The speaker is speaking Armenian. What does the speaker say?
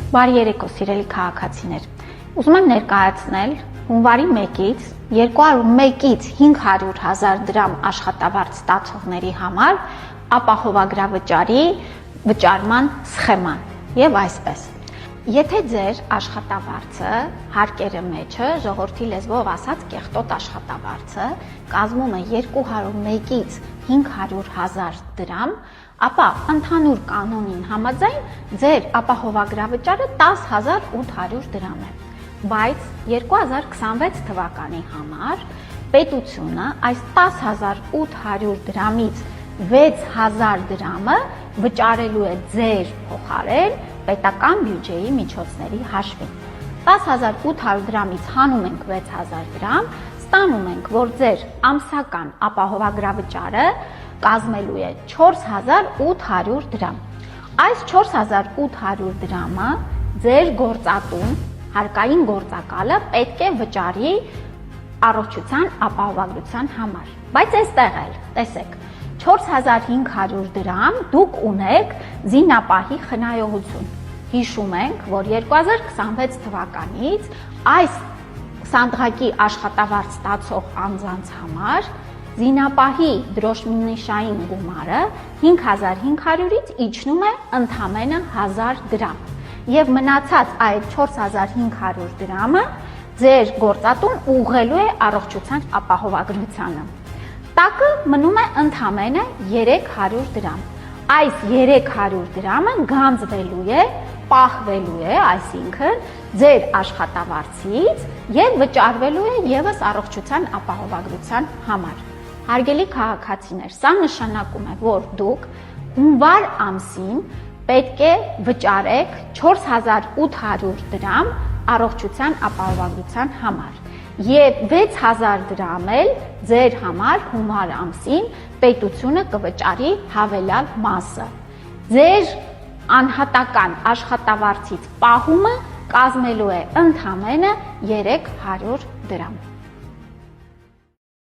Բարի երեկո, սիրելի քաղաքացիներ։ Ուզում եմ ներկայացնել հունվարի 1-ից 201-ից 500,000 դրամ աշխատավարձ ստացողների համար ապահովագրավճարի վճարման սխեման եւ այսպես։ Եթե ձեր աշխատավարձը հարկերը մեջը, ժողովրդի լեզվով ասած կեղտոտ աշխատավարձը կազմում է 201-ից 500,000 դրամ, ապա ընդհանուր կանոնին համաձայն ձեր ապահովագրավճարը 10,800 դրամ է, բայց 2026 թվականի համար պետությունը այս 10,800 դրամից 6,000 դրամը վճարելու է ձեր փոխարեն պետական բյուջեի միջոցների հաշվին։ 10,800 դրամից հանում ենք 6,000 դրամ, ստանում ենք, որ ձեր ամսական ապահովագրավճարը կազմելու է 4,800 դրամ։ Այս 4,800 դրամը ձեր գործատուն, հարկային գործակալը պետք է վճարի առողջության ապահովագրության համար։ Բայց այստեղ էլ, տեսեք, 4,500 դրամ դուք ունեք զինապահի խնայողություն։ Հիշում ենք, որ 2026 թվականից այս սանդղակի աշխատավարձ ստացող անձանց համար զինապահի դրոշմնիշային գումարը 5,500-ից իջնում է ընդամենը 1,000 դրամ եւ մնացած այդ 4,500 դրամը ձեր գործատուն ուղղելու է առողջության ապահովագրությանը։ Տակը մնում է ընդամենը 300 դրամ։ Այս 300 դրամը գանձվելու է, պահվելու է, այսինքն ձեր աշխատավարձից եւ վճարվելու է եւս առողջության ապահովագրության համար։ Հարգելի քաղաքացիներ, սա նշանակում է, որ դուք հունվար ամսին պետք է վճարեք 4,800 դրամ առողջության ապահովագրության համար եւ 6,000 դրամ էլ ձեր համար հունվար ամսին պետությունը կվճարի հավելյալ մասը։ Ձեր անհատական աշխատավարձից պահումը կազմելու է ընդամենը 300 դրամ։